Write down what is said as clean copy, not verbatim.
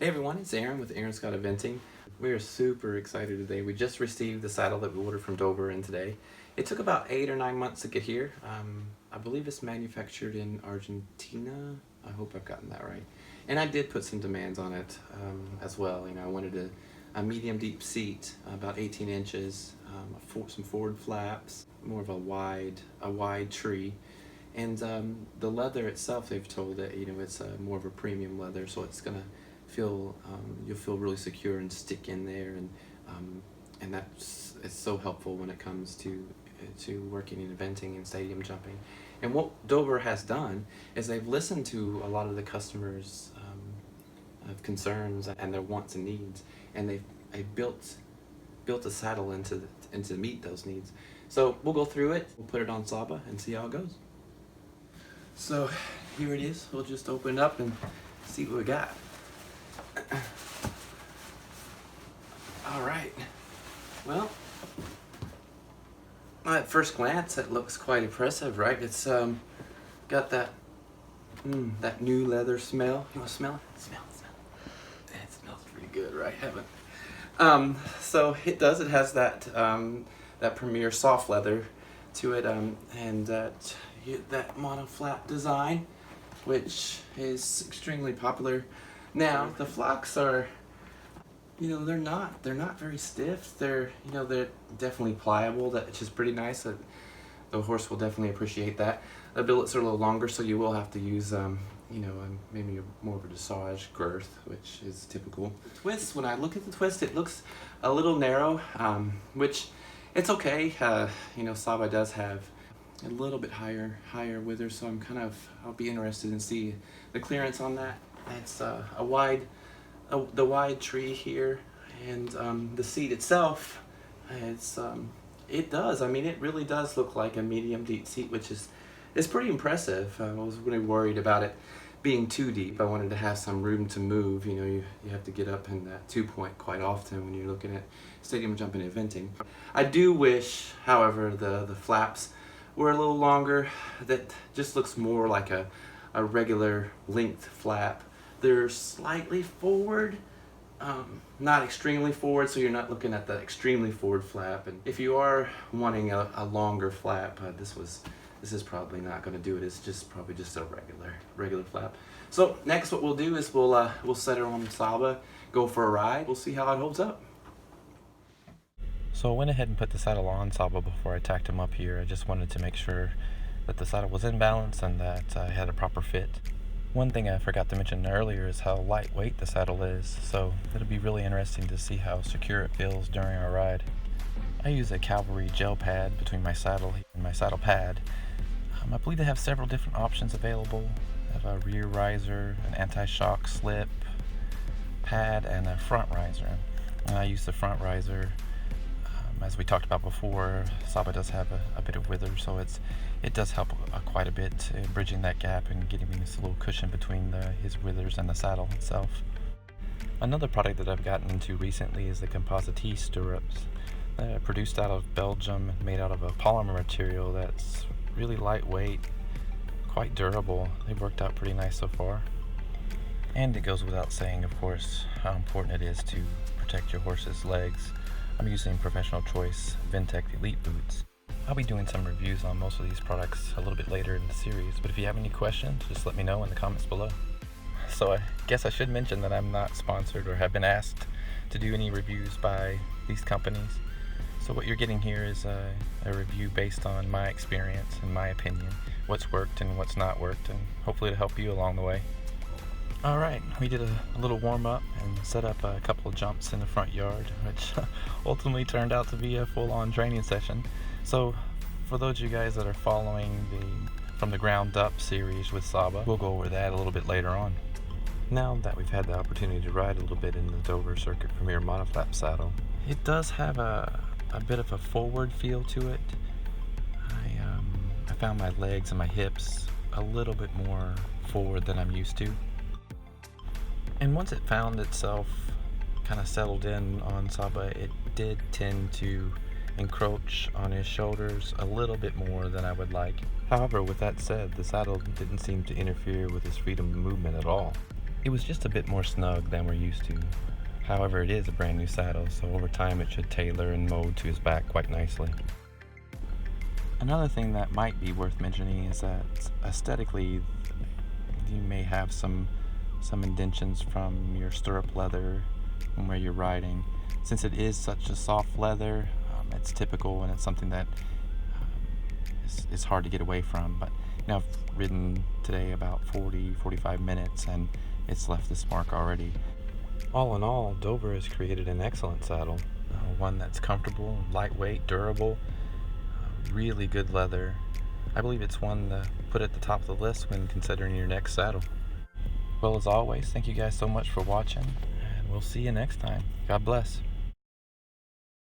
Hey everyone, it's Aaron with Aaron Scott Eventing. We are super excited today. We just received the saddle that we ordered from Dover in today. It took about 8 or 9 months to get here. I believe it's manufactured in Argentina. I hope I've gotten that right. And I did put some demands on it as well. You know, I wanted a medium deep seat, about 18 inches, some forward flaps, more of a wide tree. And the leather itself, they've told that it's more of a premium leather, so it's gonna feel you'll feel really secure and stick in there, and it's so helpful when it comes to working in eventing and stadium jumping. And what Dover has done is they've listened to a lot of the customers' of concerns and their wants and needs, and they've built a saddle to meet those needs. So we'll go through it. We'll put it on Saba and see how it goes. So here it is. We'll just open it up and see what we got. All right. Well, at first glance, it looks quite impressive, right? It's got that new leather smell. You want to smell it? Smell. It smells pretty good, right? So it does. It has that premier soft leather to it, and that monoflap design, which is extremely popular. Now the flocks are, they're not very stiff. They're definitely pliable. Which is pretty nice. The horse will definitely appreciate that. The billets are a little longer, so you will have to use maybe more of a dressage girth, which is typical. The twist, when I look at the twist, it looks a little narrow, which it's okay. Saba does have a little bit higher wither, so I'll be interested in see the clearance on that. It's the wide tree here, and the seat itself, it really does look like a medium deep seat, which is pretty impressive. I was really worried about it being too deep. I wanted to have some room to move. You have to get up in that 2-point quite often when you're looking at stadium jumping and eventing. I do wish, however, the flaps were a little longer. That just looks more like a regular length flap. They're slightly forward, not extremely forward, so you're not looking at the extremely forward flap. And if you are wanting a longer flap, this is probably not going to do it. It's probably just a regular flap. So next, what we'll do is we'll set her on Saba, go for a ride. We'll see how it holds up. So I went ahead and put the saddle on Saba before I tacked him up here. I just wanted to make sure that the saddle was in balance and that I had a proper fit. One thing I forgot to mention earlier is how lightweight the saddle is, so it'll be really interesting to see how secure it feels during our ride. I use a Cavalry gel pad between my saddle and my saddle pad. I believe they have several different options available. They have a rear riser, an anti-shock slip pad, and a front riser. And I use the front riser. As we talked about before, Saba does have a bit of wither, so it does help quite a bit in bridging that gap and getting this little cushion between his withers and the saddle itself. Another product that I've gotten into recently is the Composite stirrups. They're produced out of Belgium, made out of a polymer material that's really lightweight, quite durable. They've worked out pretty nice so far. And it goes without saying, of course, how important it is to protect your horse's legs. I'm using Professional Choice Ventec Elite boots. I'll be doing some reviews on most of these products a little bit later in the series, but if you have any questions, just let me know in the comments below. So I guess I should mention that I'm not sponsored or have been asked to do any reviews by these companies. So what you're getting here is a review based on my experience and my opinion, what's worked and what's not worked, and hopefully to help you along the way. Alright, we did a little warm-up and set up a couple of jumps in the front yard, which ultimately turned out to be a full-on training session. So for those of you guys that are following the From the Ground Up series with Saba, we'll go over that a little bit later on. Now that we've had the opportunity to ride a little bit in the Dover Circuit Premier monoflap saddle, it does have a bit of a forward feel to it. I found my legs and my hips a little bit more forward than I'm used to. And once it found itself kind of settled in on Saba, it did tend to encroach on his shoulders a little bit more than I would like. However, with that said, the saddle didn't seem to interfere with his freedom of movement at all. It was just a bit more snug than we're used to. However, it is a brand new saddle, so over time it should tailor and mold to his back quite nicely. Another thing that might be worth mentioning is that aesthetically you may have some indentions from your stirrup leather from where you're riding. Since it is such a soft leather, it's typical, and it's something that is hard to get away from. But I've ridden today about 40-45 minutes and it's left this mark already. All in all, Dover has created an excellent saddle, one that's comfortable, lightweight, durable, really good leather. I believe it's one to put at the top of the list when considering your next saddle. Well, as always, thank you guys so much for watching, and we'll see you next time. God bless.